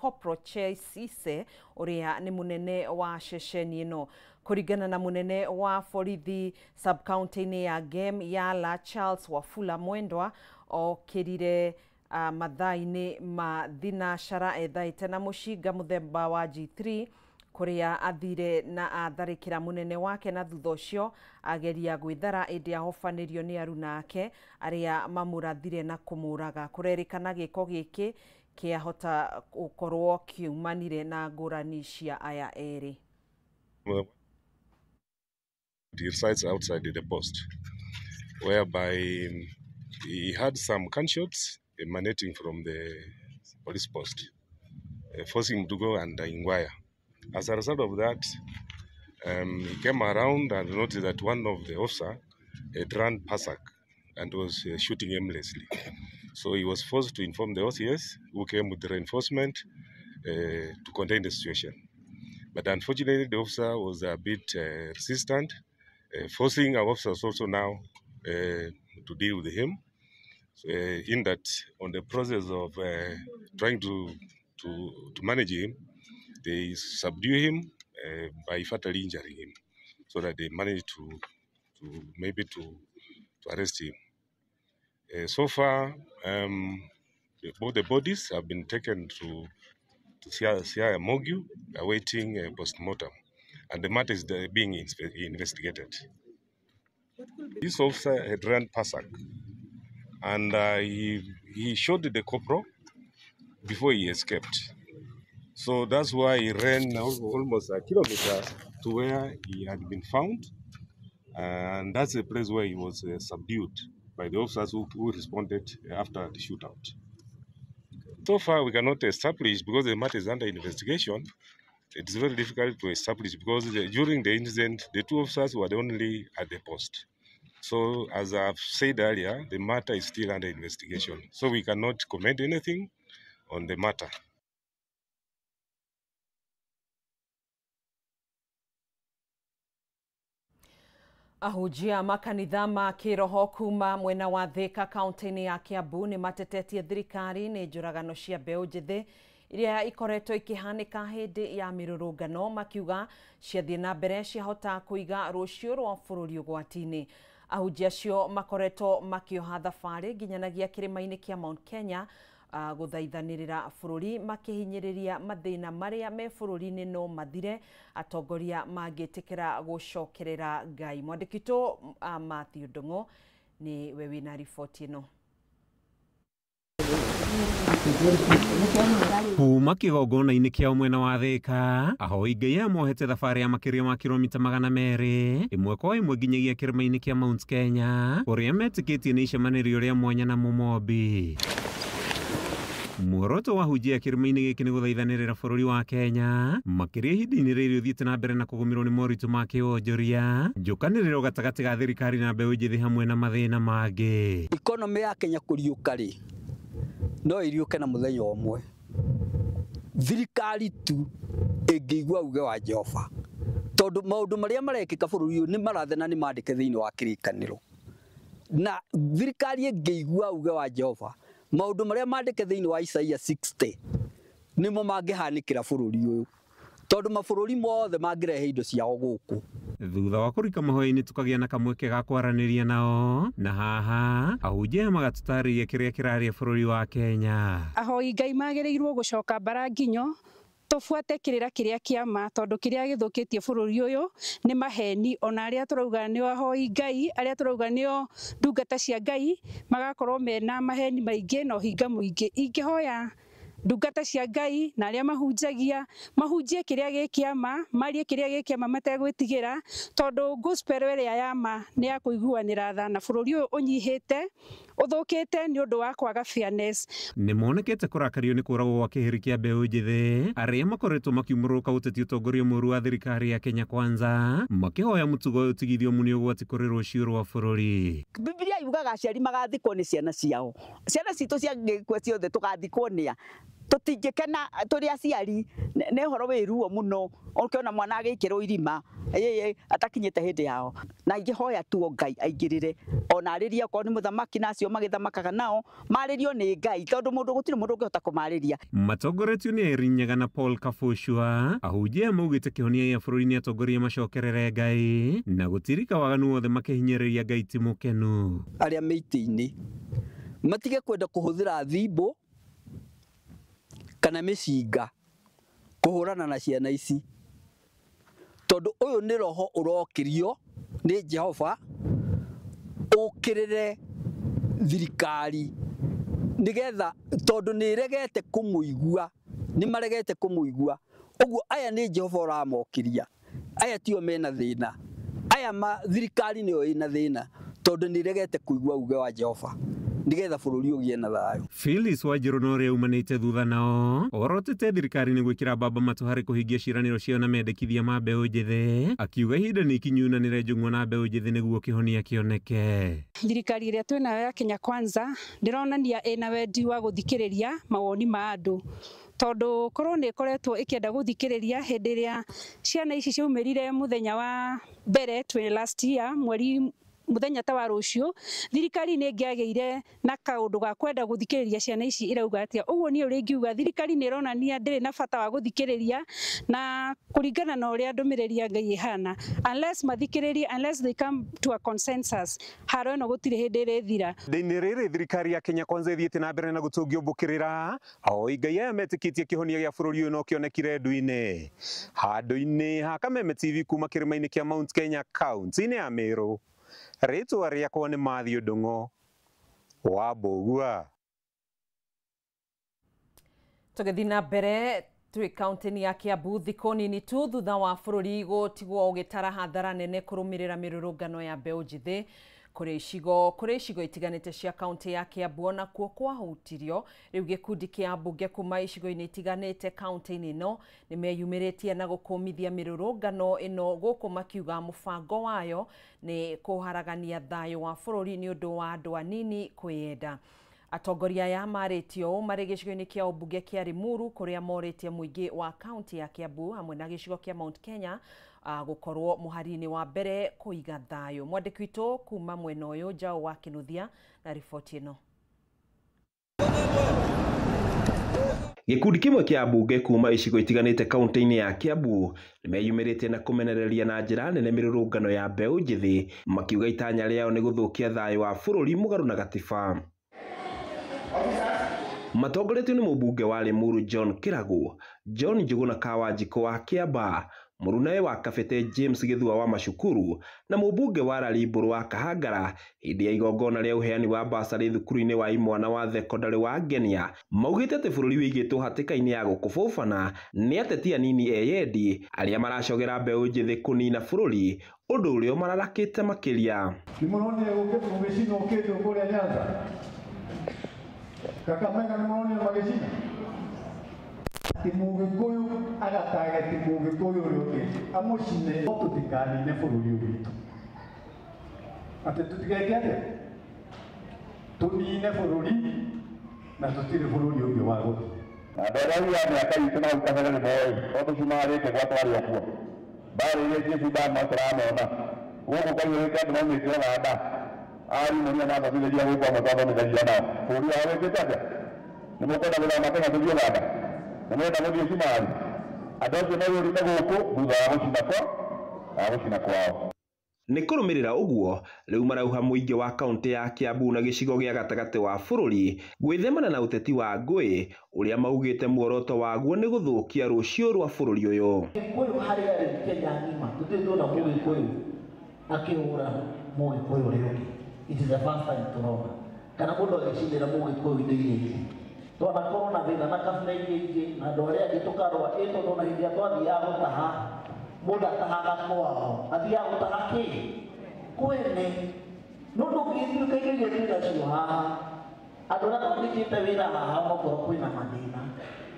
Corporal Chesise uria ni munene wa ceceni ĩno. Kũringana na munene wa borithi sub-county-inĩ ya Gem Yala Charles Wafula Mwendwa okĩrire mathaa-inĩ ma thinacara ethaĩte na mũcinga mũthemba wa G3 kuria athire na atharĩkĩra munene wake na thutha ũcio ageria gwĩthara ĩndĩ ahobanĩrio nĩ aruna ake arĩa mamũrathire na kũmũraga. Kũrerĩkana gĩko gĩkĩ kĩahota gũkorwo kiumanire na ngũrani cia aya erĩ. He resides outside the post, whereby he had some gunshots emanating from the police post, forcing him to go and inquire. As a result of that, he came around and noticed that one of the officers had run Pasak and was shooting aimlessly. So he was forced to inform the OCS, who came with the reinforcement to contain the situation. But unfortunately, the officer was a bit resistant, forcing our officers also now to deal with him. In that, on the process of trying to manage him, they subdue him by fatally injuring him, so that they managed to arrest him. So far, both the bodies have been taken to Siaya Morgue, awaiting post-mortem, and the matter is being investigated. This officer had run Pasak, and he shot the corporal before he escaped. So that's why he ran almost a kilometer to where he had been found, and that's the place where he was subdued by the officers who responded after the shootout. So far, we cannot establish, because the matter is under investigation. It's very difficult to establish because during the incident, the two officers were only at the post. So, as I've said earlier, the matter is still under investigation. So we cannot comment anything on the matter. Ahujia makanitha ma kiroho kuma mwena wa Thika kaunti-inĩ ya Kiambu nĩ matetetie thirikari nĩ njũragano cia mbeũ njĩthĩ iria ikoretwo ikihanĩka hĩndĩ ya mĩrũrũngano, makiuga ciathiĩ na mbere ciahota kũiga rũciũ rwa bũrũri ũgwati-inĩ. Ahunjia acio makoretwo makĩoha thabarĩ nginyanagia kĩrĩma-inĩ kĩa Mount Kenya gũthaithanĩrĩra bũrũri, makĩhinyĩrĩria mathĩna marĩa me bũrũri-inĩ no mathire atongoria mangĩtĩkĩra gũcokerera Ngai. Mwandĩki witũ Matthew Ndung'u nĩ we wĩna riboti ĩno. Kuma kĩgongona-inĩ kĩa mwena wa Thika, ahoi Ngai amohete thabarĩ ya makĩria ma kilomita 200 ĩmwe kwa ĩmwe nginyagia kĩrĩma-inĩ kĩa Mount Kenya, ũrĩa metĩkĩtie nĩ icemanĩrio rĩa mwanya na Mũmombi. Muoroto wa ahunjia kĩrĩma-inĩ gĩkĩ nĩ gũthaithanĩrĩra bũrũri wa Kenya makĩria ihinda-inĩ rĩrĩ ũthiĩte na mbere na kũgũmĩrwo nĩ moritũ ma kĩwonjoria, njũkanĩrĩro gatagatĩ ga thirikari na mbeũ njĩthĩ hamwe na mathĩna mangĩ. Ikonomi ya Kenya kũriũka rĩ, no iriũke na mũthenya ũmwe. Thirikari tu ĩngĩigua uge wa Jehova, tondũ maũndũ marĩa marekĩka bũrũri ũyũ nĩ marathe na nĩ mandĩke thĩinĩ wa kĩrĩkanĩro. Na thirikari ĩngĩigua uge wa Jehova, maũndũ marĩa mandĩke thĩinĩ wa Isaia 60 nĩmo mangĩhanĩkĩra bũrũri ũyũ, tondũ mabũrũri mothe mangĩrehe indo ciao gũkũ. Thutha wa kũrika mahoya-inĩ tukagĩa na kamweke ga kwaranĩria nao, na haha ahunjia magatũtarĩria kĩrĩa kĩraria bũrũri wa Kenya. Ahoi Ngai magĩrĩirwo gũcoka mbara nginyo tufuate kĩrĩra kĩrĩa kĩama, tondũ kĩrĩa gĩthũkĩtie bũrũri ũyũ nĩ maheni. Ona arĩa turauga nĩ ahoi Ngai, arĩa turauga nĩo ndungata cia Ngai, magakorwo mena maheni maingĩ na ũhinga mũingĩ. Ingĩhoya ndungata cia Ngai na arĩa mahunjie kĩrĩa gĩkĩama, marie kĩrĩa gĩkĩama mategwĩtigĩra, tondũ gospel ĩrĩa yama nĩ ya kũiguanĩra tha na bũrũri ũyũ ũnyihĩte ũthũkĩte nĩ ũndũ wa kwaga fairness. Nĩ monekete kũrakario nĩ kũragwo gwa kĩhĩri kĩa mbeũ njĩthĩ arĩa makoretwo makiumũrũka ũteti ũtongoria mũru wa thirikari ya Kenya Kwanza, makĩhoya mũtugo ũtigithio mũnĩ ũgwati kũrĩ rũciũ rwa bũrũri. Biblia yugaga aciari magathikwo nĩ ciana ciao. Ciana citũ ciangĩkua ciothe tũgathikwo nĩa? Tũtingĩkena tũrĩ aciari ne horo wiruo muno ukiona mwana agikirwo irima atakinyite hindi yao na ingihoya tu Ngai aingirire ona ariria ko ni muthamaki nacio magithamakaga nao maririo ni Ngai tondu mundu gutire mundu ungihota kumariria. Matongoretio ni Irinyaga na Paul Kafushua ahujia maugite kihonia ya bururi ni atongoria macokerere Ngai na gutirika waganu wothe makihinyiriria Ngai ti mukenu. Aria meiti-ini matige kwenda kuhuthira thimbo kana micinga kuhurana na ciana ici tondu uyu ni roho urokirio ni Jehova ukirire thirikari nigetha tondu ni regete kumuigua ni maregete kumuigua uguo aya ni Jehova uramokiria aya tio mena thina aya thirikari niyo ina thina tondu ni regete kuigua uge wa Jehova nigetha bururi ugie na thayo. Phyllis Wanjiru no ria umanite thutha nao orotete thirikari ni gwikira baba matu hari kuhingia ciraniro cio na mendekithia ma mbeu njithe akiuga ihinda ni ikinyuna ni renjung'wa na mbeu njithe niguo kihonia kioneke. Thirikari iria twina ya Kenya Kwanza ndironania ina wendi wa guthikiriria mawoni ma andu tondu korwo ni koretwo ikienda guthikiriria hindi ria ciana ici ciumirire muthenya wa mbere last year mweri muthenya ta wa rucio thirikari ni ngiageire na kaundu ga kwenda guthikiriria ciana ici irauga atia uguo ni uri ngiuga thirikari ni ironania ndire na bata wa guthikiriria na kuringana na uria ndumiriria Ngai ihana unless they come to a consensus haro no gutire hindi rithira thini riri thirikari ya Kenya Kwanza ithiite na mbere na gutungio mbukirira ao Ngai ametikitie kihonia gia bururi uyu no kionekire ndu-ini handu-ini ha Kameme TV kuma kirima-ini kia Mount Kenya kaunti-ini ya Meru. Rĩtwa rĩakwa nĩ Matthew Ndung'u wa Mbũgua. Tũgĩthiĩ na mbere twi kaunti-inĩ ya Kiambu thikũ nini tu thutha wa bũrũri gũtigwo ũgĩtara hathara nene kũrũmĩrĩra mĩrũrũngano ya mbeũ njĩthĩ kuri icigo itiganite cia kaunti ya Kiambu ona kuo kwahutirio riu gikundi kia mbunge kuma icigo-ini itiganite kaunti-ini ino nimeyumiritie na gukumithia mirurungano ino guku makiuga mubango wayo ni kuharagania thayo wa bururi ni undu wa andu anini kwiyenda. Atongoria ya maritio mari gicigo-ini kia ubunge kia Limuru kuria moritie muingi wa kaunti ya Kiambu hamwe na gicigo kia Mount Kenya gukorwo muhari-ini wa mbere kuiga thayo. Mwandiki witu kuma mwena uyu Njau wa Kinuthia na riboti ino. Gikundi kimwe kia mbunge kuma icigo itiganite kaunti-ini ya Kiambu nimeyumiritie na kumenereria na njira nene mirurungano ya mbeũ njithi makiuga itanya riao ni guthukia thayo wa bururi mugaru na gatiba. Matongoretio ni mũmbunge wa Limuru John Kiragu, John Njuguna Kawanjiko wa Kiamba, Murunae wa Kabete James Githua wa Mashukuru na mũmbunge wa Rarimburu wa Kahangara hĩndĩ ya igongona rĩa uheani wa basari thukuru-inĩ wa imwana wa thekondarĩ wa Ngenia. Maugĩte atĩ bũrũri wĩigĩtwo hatĩka-inĩ ya gũkũbũbana nĩ ateti anini eyendi arĩa maracogera mbeũ njĩthĩ kũnina bũrũri ũndũ ũrĩa mararakĩte makĩria. Nĩmũronire gũgĩcinwo kĩndũ kũrĩa Nyanza Kakamega nĩmũronire magĩcina Timugikuyu agatage Timugikuyu ũrĩa amucine tũtikanine bũrũri ũyũ witũ atĩ tũtigeke atĩa tũnine bũrũri na tũtirĩ bũrũri ũngĩ wa gũthiĩ. Andũ arĩa ya mĩaka itũ na hau kabere nĩmoĩ tondũ cimarĩte gwatwarĩ okuo mbarĩirie Jesu ndama tũramona gũkũ kaiyũrĩte andũ maumĩte Ũganda arimũ na athomithĩria gũkũ amwe twathomithagia nao bũrũri wao wĩkĩte atĩa nĩmũkwenda gũthama Kenya tũthiĩ Ũganda nĩmwenda gũthiĩ Cumari andũ acio megũrĩte gũkũ thutha wa gũcina kwao. Nĩ kũrũmĩrĩra ũguo rĩu marauha mũingĩ wa kaunti ya Kiambu na gĩcigo gĩa gatagatĩ wa bũrũri gwĩthemana na ũteti wa ngũĩ ũrĩa maugĩte muoroto waguo nĩ gũthũkia rũciũ rwa bũrũri ũyũ. Gĩkũyũ harĩa rĩ Kenya ng'ima tũtĩtuona Mũgĩkũyũ akĩhũra Mũgĩkũyũ ũrĩa ũngĩ. It is the first time tũrona kana mũndũ agĩcinĩra Mũgĩkũyũ-inĩ iria twanakorwo na thĩna na kabira iria ingĩ na andũ arĩa angĩ tũkarũa tondũ na hĩndĩ ĩrĩa twathiaga gũtaha mũndũ atahaga kwao athiaga gũtaha kĩ kwene no ndũngĩtuĩka irio iria twĩnacio haha andũ arĩa tũrutĩte wĩra haha onokorwo kwĩna mathĩna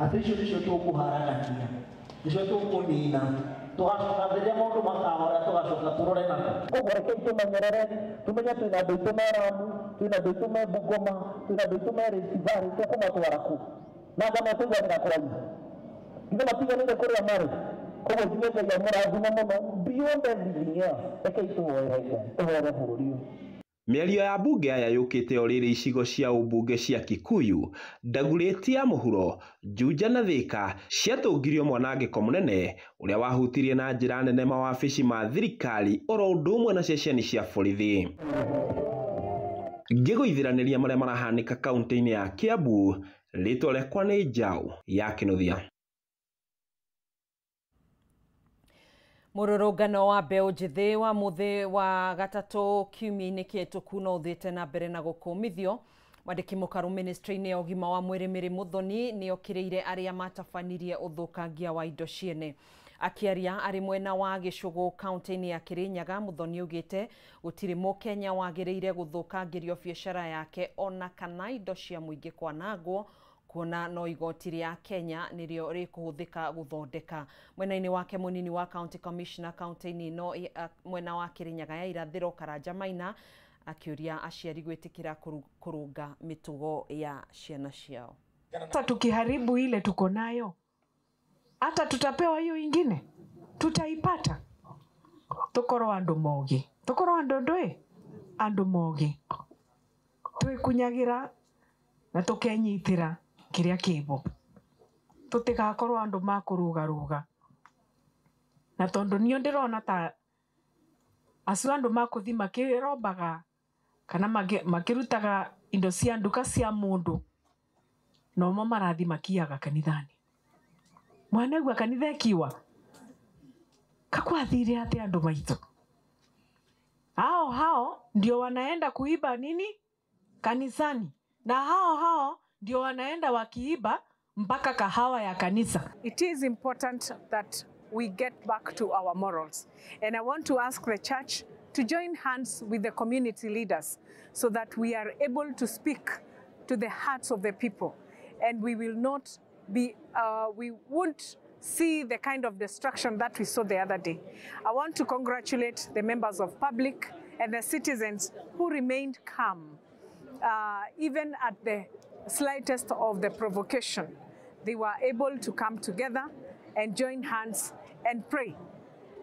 atĩ icio nĩcio tũkũharagania nĩcio tũkũnina tũgacoka rĩrĩa maũndũ makahora tũgacoka tũrore nako. Ũguo reke tũmenyerere tũmenye twĩna andũ aitũ me Lamu twĩna andũ aitũ me Bungoma twĩna andũ aitũ me Rift Valley tũkũmatwara kũ na ngano tũiganĩra kũraihu Ina matiganire kuria mari. Koguo nginya mũrathima mũno beyond everything else. Reke itũhoere tũhoere bũrũri ũyũ. Mĩario ya mbunge aya yũkĩte o rĩrĩ icigo cia ũmbunge cia Kikuyu, Ndagurĩti ya mũhuro, Juja na Thika ciatũngirio mwanangĩko mũnene ũrĩa wahutirie na njĩra nene mawabici ma thirikari oro ũndũ ũmwe na ceceni cia borithi. Ngĩgũithiranĩria marĩa marahanĩka kaunti-inĩ ya Kiambu, rĩtwa rĩakwa nĩ Njaũ ya Kĩnuthia. Mũrũrũngano wa mbeũ njĩthĩ wa mũthĩ wa gatatũ kiumia-inĩ kĩhĩtũku no ũthiĩte na mbere na gũkũmithio. Mwandĩki mũkaru ministry-inĩ ya ũgima wa mwĩrĩ Mary Muthoni nĩokĩrĩire arĩa matabanirie ũthũkangia wa indo ciene. Akiaria arĩ mwena wa Gĩcũgũ kaunti-inĩ ya Kĩrĩnyaga, Muthoni augĩte gũtirĩ Mũkenya wagĩrĩire gũthũkangĩrio biacara yake ona kana indo cia mũingĩ kwanangwo, kuona no igoti rĩa Kenya nĩrĩo rĩkũhũthĩka gũthondeka. Mwena-inĩ wake mũnini wa county commissioner kaunti-inĩ ĩno mwena wa Kĩrĩnyaga ya irathĩro Karanja Maina akĩũria aciari gwĩtĩkĩra kũrũnga mĩtugo ya ciana ciao. Sasa tukiharibu ile tuko nayo, hata tutapewa hiyo ingine, tutaipata. Tukorwo andu mogi, tukorwo andu mogi, twikunyagira na tukenyitira kiria kibo, tutigakorwo andu makurugaruga. Na tondu nio ndirona ta acu andu makuthi makirombaga kana makirutaga indo cia nduka cia mundu, no mo marathi makiaga kanithani. Mwanegwa kanitha ikiwa kakwathire ate andu maitu, hao ndio wanaenda kuiba nini kanisani, na hao ndio wanaenda wakiiba mpaka kahawa ya kanisa. It is important that we get back to our morals, and I want to ask the church to join hands with the community leaders so that we are able to speak to the hearts of the people, and we will not be we won't see the kind of destruction that we saw the other day. I want to congratulate the members of public and the citizens who remained calm even at the slightest of the provocation. They were able to come together and join hands and pray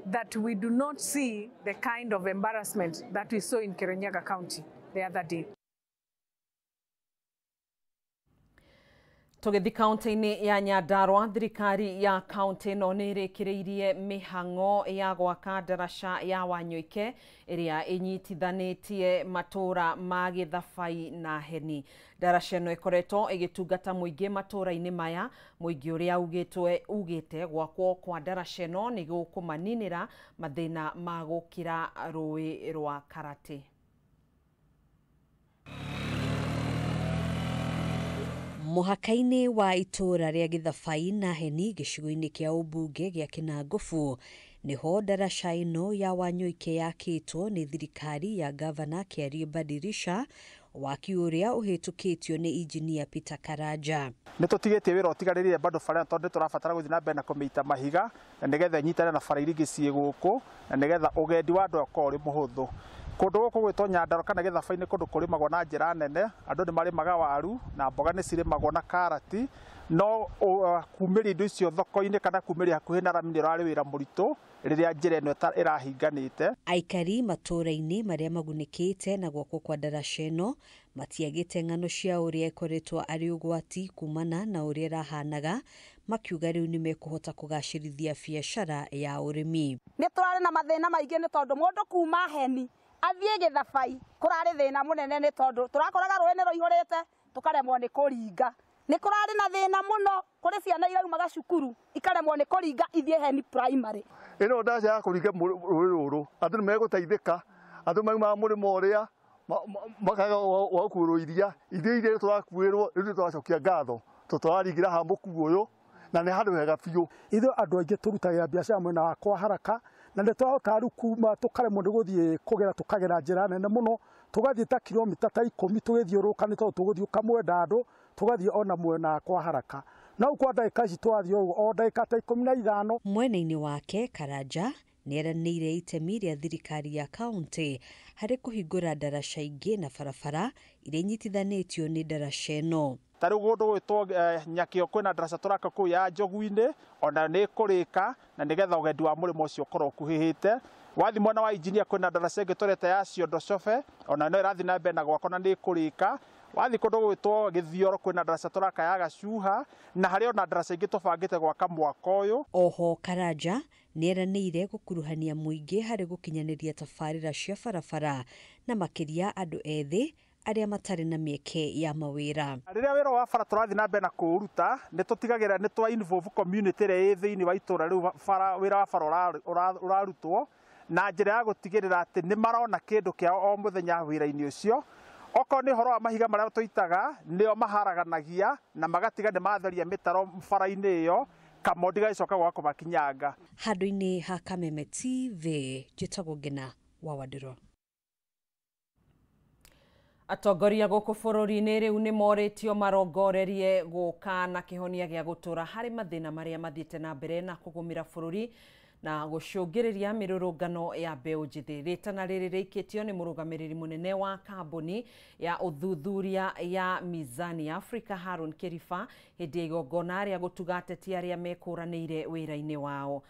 that we do not see the kind of embarrassment that we saw in Kirinyaga County the other day. Tugethi kaunti-inĩ ya Nyandarua, thirikari ya kaunti ĩno nĩĩrĩkĩrĩirie mĩhang'o ya gwaka ndaraca ya Wanyũike ĩrĩa ĩnyitithanĩtie matũra ma Gĩthabai na Heni. Ndaraca ĩno ĩkoretwo ĩgĩtungata mũingĩ matũra-inĩ maya, mũingĩ ũrĩa ugĩte gwakwo kwa ndaraca ĩno nĩ gũkũmaninĩra mathĩna ma gũkĩra rũĩ rwa Karati. Mũhaka-inĩ wa itũra rĩa Gĩthabai na Heni gĩcigo-inĩ kĩa ũmbunge gĩa Kinangofu niho ndaraca ĩno ya Wanyũike yakĩtwo nĩ thirikari ya gavana Kĩarie Badirisha, waki ũrĩa ũhĩtũkĩtio nĩ injinia Peter Karanja. Nĩ tũtigĩtie wĩra ũtigarĩrĩire bado bara tondũ tũrabatara gũthiĩ na mbere na kũmĩita mahiga na nĩgetha inyitane na bara iria ingĩ ciĩ gũkũ na nĩgetha ũgendi wa andũ ũkorwo ũrĩ mũhũthũ. Kũndũ gũkũ gwĩtwo Nyandarua kana Gĩthabai nĩ kũndũ kũrĩmagwo na njĩra nene, andũ nĩ marĩmaga waru na mboga nĩ cirĩmagwo na karati, no kumĩria indo icio thoko-inĩ kana kumĩria hakuhĩ na rami nĩ ũrarĩ wĩra mũritũ rĩrĩa njĩra ĩno ĩrahinganĩte. Aikari matũra-inĩ marĩa magunĩkĩte na gwakwo kwa ndaraca ĩno matiagĩte ng'ano cia ũrĩa ĩkoretwo arĩ ũgwati kumana na ũrĩa ĩrahanaga, makiuga rĩu nĩ mekũhota kũgacĩrithia biacara ya ũrĩmi. Nĩ tũrarĩ na mathĩna maingĩ nĩ tondũ mũndũ kuma Heni athiĩ Gĩthabai kũrarĩ thĩna mũnene nĩ tondũ tũrakoraga rũĩ nĩ rũihũrĩte tũkaremwo nĩ kũringa. Nĩ kũrarĩ na thĩna mũno kũrĩ ciana iraumaga cukuru ikaremwo nĩ kũringa ithiĩ Heni primary. Ĩno ndaca ya kũringa rũĩ rũrũ andũ nĩ megũteithĩka, andũ maumaga mũrĩmo ũrĩa makaga wa gũkuĩrwo iria tũrakuĩrwo rĩu tũracokia ngatho tũtwaringĩra ha mũkuũ ũyũ na nĩ handũ hega biũ. Ithuĩ andũ aingĩ tũrutagĩra biacara mwena wa kwa Haraka na nĩ twahota rĩu kuma tũkaremwo nĩ gũthiĩ kũgera tũkagera njĩra nene mũno, tũgathiĩ ta kilomita ta 10 tũgĩthiũrũrũka nĩ tondũ tũgũthiĩ kamwenda andũ tũgathiĩ ona mwena kwa Haraka. Na kwa ndagĩka ici twathiĩ o ndagĩka ta 15. Mwena-inĩ wake Karanja nĩeranĩire itemi rĩa thirikari ya kaunti harĩ kũhingũra ndaraca ingĩ na barabara iria inyitithanĩtio nĩ ndaraca ĩno. Tari gundu gwitwo Nyakio kwina ndaraca turaka ku ya Njogu-ini ona ni kurika na nigetha ugendi wa murimo ucio korwo kuhihite. Wathi mwena wa engineer kwina ndaraca ingi turete ya Ciondo Cobe ona no irathi na mbere na gwako na ni kurika. Wathi kundu gwitwo Githioro kwina ndaraca turaka ya Gacuha na hari ona ndaraca ingi tubangite gwaka mwaka uyu. Oho Karanja nieranĩire gukuruhania muingi hari gukinyaniria tabarĩra cia barabara na makiria andu ethĩ aria matari na mieke ya mawira. Riria wira wa bara turathi na mbere na kuruta ni tutigagira ni twa involve community ria thiini wa itura riu wira wa bara urarutwo na njira ya gutigirira ati ni marona kindu kiao o muthenya wira-ini ucio. Oko ni horo wa mahiga maria tuitaga nio maharaganagia na magatiga ni matheria mitaro bara-ini iyo kamodi gaicoka gwako makinyanga. Handũ-inĩ ha Kameme TV njĩtagwo Ngina wa Wadiro. Atongoria gũkũ bũrũri-inĩ rĩu nĩ morĩtio marongorerie gũka na kĩhonia gĩa gũtũra harĩ mathĩna marĩa mathiĩte na mbere na kũgũmĩra bũrũri na gũcũngĩrĩria mĩrũrũngano ya mbeũ njĩthĩ. Rĩtana rĩrĩ rĩikĩtio nĩ mũrũgamĩrĩri mũnene wa kambuni ya ũthuthuria ya Mizani Africa Harun Kerifa hĩndĩ ya igongona rĩa gũtuga ateti arĩa mekũranĩire wĩra-inĩ wao.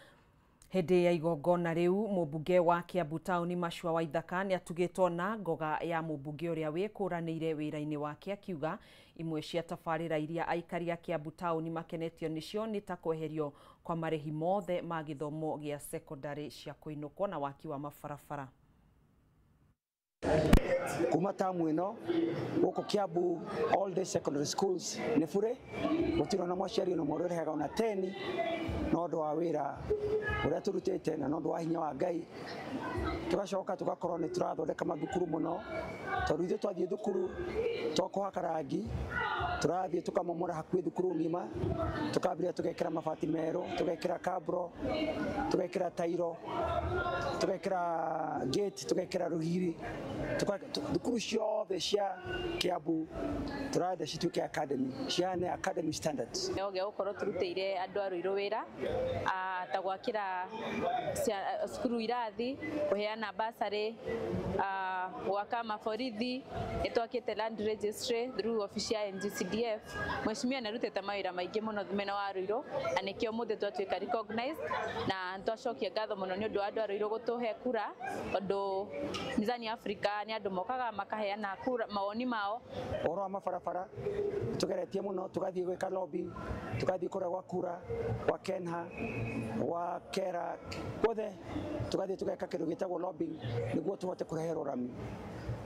Hĩndĩ ya igongona rĩu mũmbunge wa Kiambu Taũni Machua Waithaka nĩ atugĩtwo na ngoga ya mũmbunge ũrĩa wĩkũranĩire wĩra-inĩ wake akiuga imwe cia tabarĩra iria aikari a Kiambu Taũni makenetio nĩcio nĩ ta kweherio kwa marĩhi mothe ma gĩthomo gĩa sekondarĩ cia kũinũkwo na waki wa mabarabara. Kuma tamu ino gũkũ Kiambu all day secondary schools nĩ bure gũtirĩ na mũciari no mũrore hega ona 10 no ndo wa wĩra ũrĩa tũrutĩte na no ndo wa hinya wa Ngai tugacoka tugakorwo nĩ tũrathondeka mathukuru mũno tondũ ithuĩ twathiĩ thukuru twakũhaka rangi turathiĩ tukamomora hakuhĩ thukuru ng'ima tukambĩrĩria tũgekĩra mabati merũ tũgekĩra kabro tũgekĩra tairo tũgekĩra gate tũgekĩra rũgiri thukuru ciothe cia Kiambu tũrathiĩ cituĩke academy ciane academy standards. Oge gũkorwo turutĩire andũ a Ruiru wĩra ta gwakĩra cukuru irathi kũheana basarĩ gwaka maborithi nĩtwakĩte land registry through office ya NGCDF. Mheshimiwa nĩarutĩte mawĩra maingĩ mũno mwena wa Ruiru na nĩkĩo ũmũthĩ twatuĩka recognized na nĩtwacokia ngatho mũno nĩ ũndũ wa andũ a Ruiru gũtũhe kura tondũ Mizani Africa nĩ andũ mokaga makaheana kura mawoni mao. Ũhoro wa mabarabara tugeretie mũno tugathiĩ gwĩka lobbying tugathiĩ kũrĩa gwa kura gwa Kenha gwa Kera guothe tugathiĩ tũgeka kĩndũ gĩtagwo lobbying nĩguo tũhote kũrehe rũrami.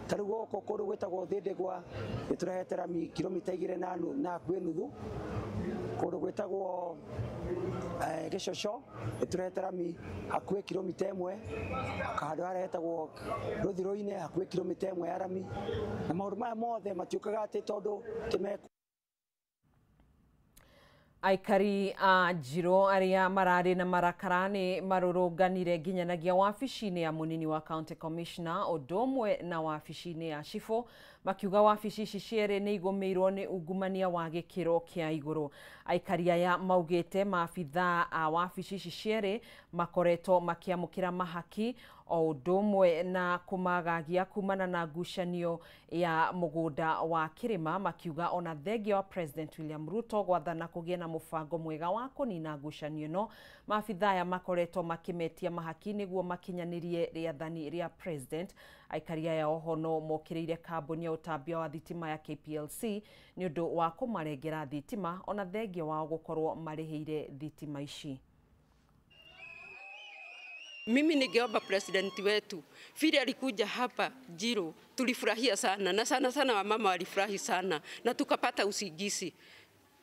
Tarĩu gũkũ kũndũ gwĩtagwo Thĩndĩgwa nĩtũrehete rami kilomita 2 na hakuhĩ nuthu. Kũndũ gwĩtagwo Gĩcoco nĩtũrehete rami hakuhĩ kilomita 1 handũ harĩa hetagwo Rũthirũ-inĩ hakuhĩ kilomita 1 ya rami na maũndũ maya mothe matiũkaga atĩ tondũ tũmeka. Aikari a Njiro arĩa mararĩ na marakara nĩ marũrũnganire nginyanagia wabici-inĩ ya mũnini wa County Commissioner ũndũ ũmwe na wabici-inĩ ya Cibũ makiuga wabici ici cierĩ nĩ igũmĩirwo nĩ ungumania wa gĩkĩro kĩa igũrũ. Aikari aya maugĩte maabithaa a wabici ici cierĩ makoretwo makĩamũkĩra mahaki o ũndũ ũmwe na kũmagagia kumana na ngucanio ya mũgũnda wa Kĩrĩma makiuga ona thengia wa President William Ruto gwathana kũgĩe na mũbango mwega wa kũnina ngucanio ĩno maabithaa aya makoretwo makĩmetia mahaki nĩguo makinyanĩrie rĩathani rĩa President. Aikari aya oho no mokĩrĩire kambuni ya ũtambia wa thitima ya KPLC nĩ ũndũ wa kũmarengera thitima ona thengia wao gũkorwo marĩhĩire thitima ici. Mimi ningeomba president wetu vile alikuja hapa Njiro tulifurahia sana na sana wamama walifurahi sana na tukapata usingizi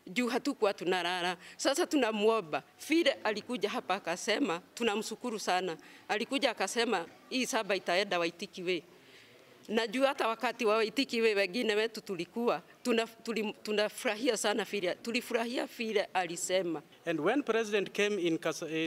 juu hatukuwa tunalala. Sasa tunamuomba vile alikuja hapa akasema tunamshukuru sana. Alikuja akasema hii saba itaenda Waitiki Way. Najua hata wakati wa Waitiki Way wengine wetu tulikuwa tunafurahia sana vile tulifurahia vile alisema. And when President came in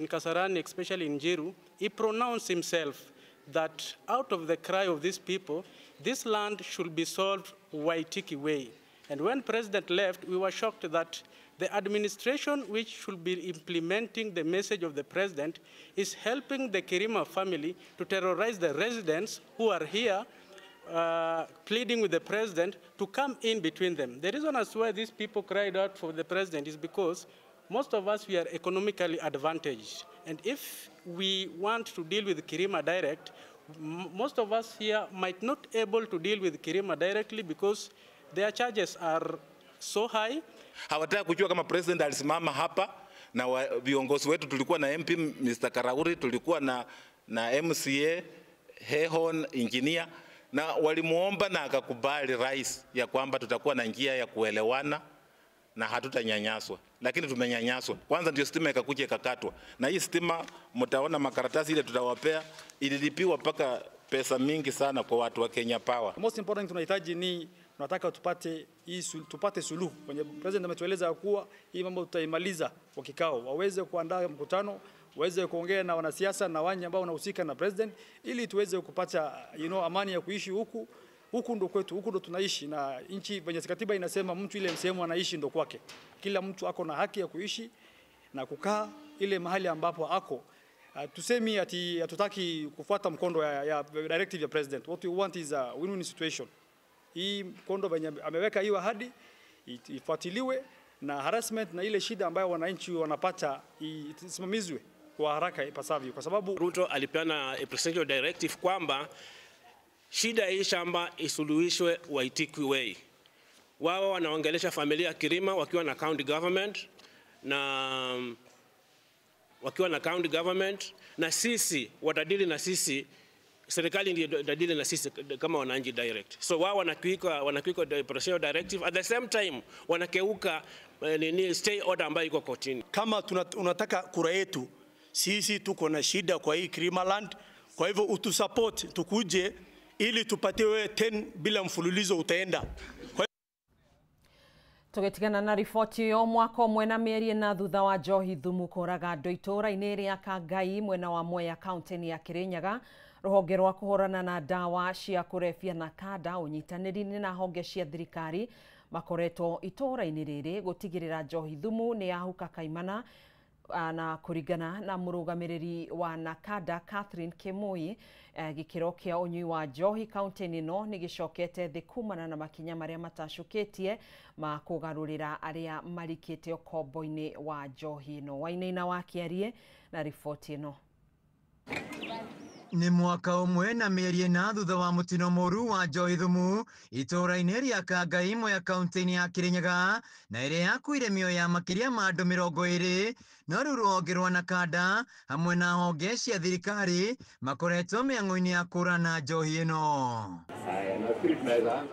Kasarani, especially in Njiro, he pronounced himself that out of the cry of these people, this land should be sold Waitiki Way. And when President left, we were shocked that the administration which should be implementing the message of the President is helping the Kirima family to terrorize the residents who are here pleading with the president to come in between them. The reason as why these people cried out for the president is because most of us, we are economically advantaged. And if we want to deal with Kirima direct, most of us here might not be able to deal with Kirima directly because their charges are so high. Hawataka kujua kama president alisimama hapa na viongozi wetu, tulikuwa na MP Mr. Karauri, tulikuwa na MCA Hehon engineer, na walimuomba na akakubali rais ya kwamba tutakuwa na njia ya kuelewana na hatutanyanyaswa, lakini tumenyanyaswa. Kwanza ndio stima ikakuja ikakatwa, na hii stima mtaona makaratasi ile tutawapea ililipiwa paka pesa mingi sana kwa watu wa Kenya Power. Most important tunahitaji ni tunataka tupate suluhu. Kwenye president ametueleza kuwa hii mambo tutaimaliza kwa kikao, waweze kuandaa mkutano, waweze kuongea na wanasiasa na wanye ambao wanahusika na president, ili tuweze kupata amani ya kuishi huku. Huku ndo kwetu, huku ndo tunaishi, na nchi venye katiba inasema mtu ile sehemu anaishi ndo kwake. Kila mtu ako na haki ya kuishi na kukaa ile mahali ambapo ako. Tusemi ati hatutaki kufuata mkondo ya directive ya president. What we want is a win-win situation. Hii mkondo venye ameweka hiyo ahadi ifuatiliwe, na harassment na ile shida ambayo wananchi wanapata isimamizwe kwa haraka ipasavyo, kwa sababu Ruto alipeana a presidential directive kwamba shida hii shamba isuluhishwe Waitiki way. Wao wanaongelesha familia Kirima wakiwa na county government na sisi watadili na sisi, serikali ndio dadili na sisi kama wananchi direct. So wao wanakiuka presidential directive, at the same time wanakeuka stay order ambayo iko kotini. Kama unataka kura yetu, sisi tuko na shida kwa hii Kirima land, kwa hivyo utusupport tukuje ili tupatiwe 10 bila mfululizo utaenda. Tugetigana na riboti yo mwaka ũmwe na mĩeri na thutha wa njohi thumu kũraga andũ itũũra-inĩ rĩa Kangai mwena wa Mwea kaunti ya Kirinyaga, rũhonge rwa kũhũrana na ndawa cia kũrebia na kada ũnyitanĩri na honge cia thirikari makoretwo itũũra-inĩ rĩrĩ gũtigĩrĩra njohi thumu nĩ yahuka kaimana, na kũringana na mũrũgamĩrĩri wa NACADA Catherine Kemoi, gĩkĩro kĩa ũnyui wa njohi kaunti-inĩ ĩno nĩ gĩcokete thĩ kumana na makinya marĩa matacũkĩtie ma kũgarũrĩra arĩa marikĩte ũkombo-inĩ wa njohi ĩno. Wainaina wa Kĩarie na riboti ĩno. Ni mwaka ũmwe na mĩeri ĩna thutha wa mũtino mũru wa njohi thumu itũũra-inĩ rĩa Kangai Mwea kaunti-inĩ ya Kirinyaga, na ĩrĩa yakuire mĩoyo ya makĩria ma andũ 20, no rĩu rũhonge rwa NACADA hamwe na honge cia thirikari makoretwo mĩhang'o-inĩ ya kũhũrana njohi ĩno.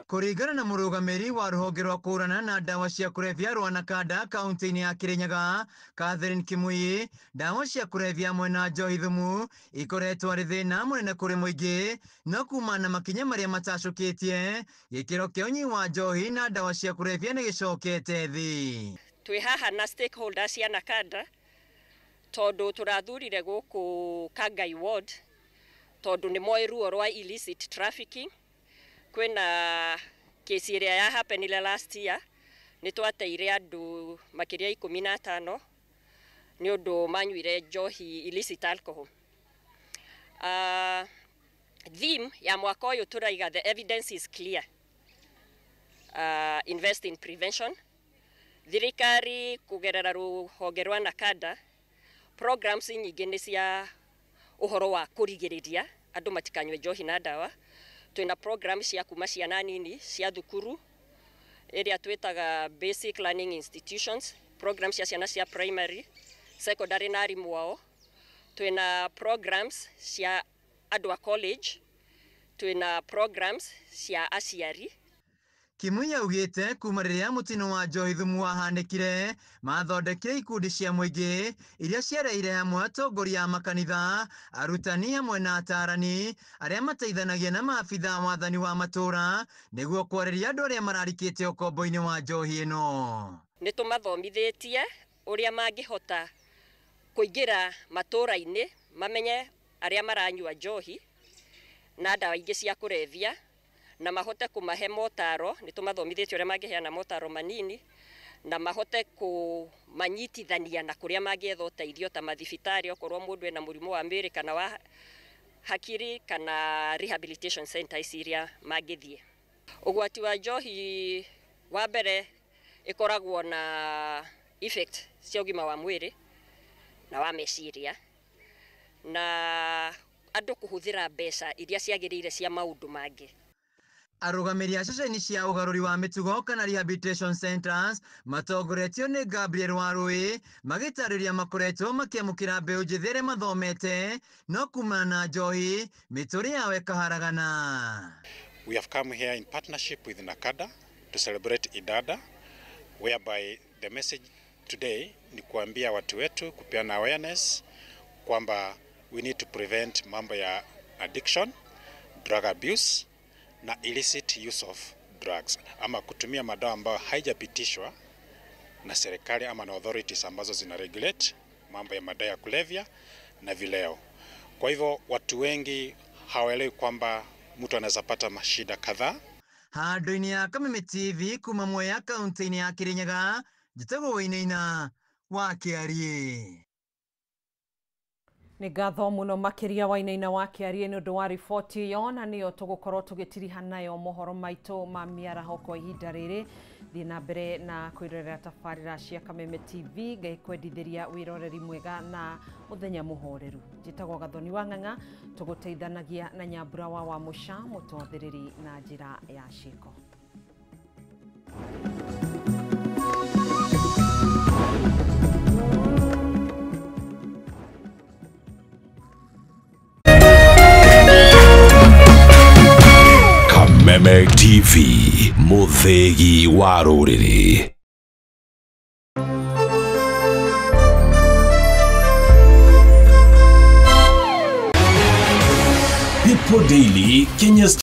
Kũringana na mũrũgamĩrĩri wa rũhonge rwa kũhũrana na ndawa cia kũrebia rwa NACADA kaunti-inĩ ya Kirinyaga Catherine Kemoi, ndawa cia kũrebia mwena njohi thumu ikoretwo arĩ thĩna mũnene kũrĩ mũingĩ, no kuma na makinya marĩa matacũkĩtie gĩkĩro kĩa ũnyui wa njohi na ndawa cia kũrebia nĩ gĩcokete thĩ. Twĩ haha na stakeholders ya NACADA tondu turathurire gũkũ Kangai ward tondu nĩ moĩ ruo rwa illicit trafficking. Kwĩna kesi ĩrĩa ya happenile last year nĩ twateire andũ makĩria 15 nĩ ũndũ manyuire njohi illicit alcohol. Theme ya mwaka ũyũ turaiga the evidence is clear. Invest in prevention. Thirikari kugerera rũhonge rwa NACADA programs nyingĩ nĩ cia ũhoro wa kũrigĩrĩria andũ matikanyue njohi na ndawa. Twĩna program cia kuma ciana nini cia thukuru ĩrĩa twĩtaga basic learning institutions, program cia ciana cia primary, secondary na arimũ ao. Twĩna programs cia andũ a college, twĩna programs cia aciari. Kemoi augĩte kuma rĩrĩa mũtino wa njohi thumu wahanĩkire mathondekire ikundi cia mũingĩ iria ciareire hamwe atongoria a makanitha, arutani hamwe na atarani arĩa mateithanagia na maabitha wathani wa matũũra nĩguo kwarĩria andũ arĩa mararikĩte ũkombo-inĩ wa njohi ĩno. Nĩ tũmathomithĩtie ũrĩa mangĩhota kũingĩra matũũra-inĩ mamenye arĩa maranyua njohi na ndawa ingĩ cia kũrebia na mahote kũmahe motaro. Nĩ tũmathomithĩtie ũrĩa mangĩheana motaro manini na mahote kũmanyitithania na kũrĩa mangĩetha ũteithio ta mathibitarĩ okorwo mũndũ ena mũrimũ wa mĩĩrĩ kana wa hakiri kana rehabilitation centers iria magithie. Ugwati wa njohi wa mbere ikoragwo na effect cia ugima wa mwiri na wa meciria na andu kuhuthira mbeca iria ciagirire cia maundu mangi. Arugamĩrĩri a ceceni cia ũgarũri wa mĩtugo kana rehabilitation centers matongoretio nĩ Gabriel Warũĩ magĩtarĩria makoretwo makĩamũkĩra mbeũ njĩthĩ arĩa mathomete no kumana na njohi mĩtũrĩ yao ĩkaharagana. We have come here in partnership with NACADA to celebrate Idada, whereby the message today ni kuambia watu wetu, kupeana awareness kwamba we need to prevent mambo ya addiction, drug abuse na illicit use of drugs, ama kutumia madawa ambayo haijapitishwa na serikali ama na authorities ambazo zina regulate mambo ya madawa ya kulevya na vileo. Kwa hivyo watu wengi hawaelewi kwamba mtu anaweza pata mashida kadhaa. Handũ-inĩ ya Kameme TV kuma Mwea kaunti-inĩ ya Kirinyaga, njĩtagwo Wainaina wa Kĩarie. Nĩ ngatho mũno makĩria Wainaina wa Kĩarie nĩ ũndũ wa riboti ĩyo, na nĩyo tũgũkorwo tũgĩtiriha nayo mohoro maitũ ma mĩaraho kwa ihinda rĩrĩ. Thiĩ na mbere na kwĩrorera tabarĩra cia Kameme TV, ngĩkwendithĩria wĩroreri mwega na mũthenya mũhoreru. Njĩtagwo Gathoni wa Ng'ang'a, tũgũteithanagia na Nyambura wa Wamũca, mũtwathĩrĩri na njĩra ya ciĩko. Kameme TV, mũthegi wa rũrĩrĩ. People Daily, Kenya's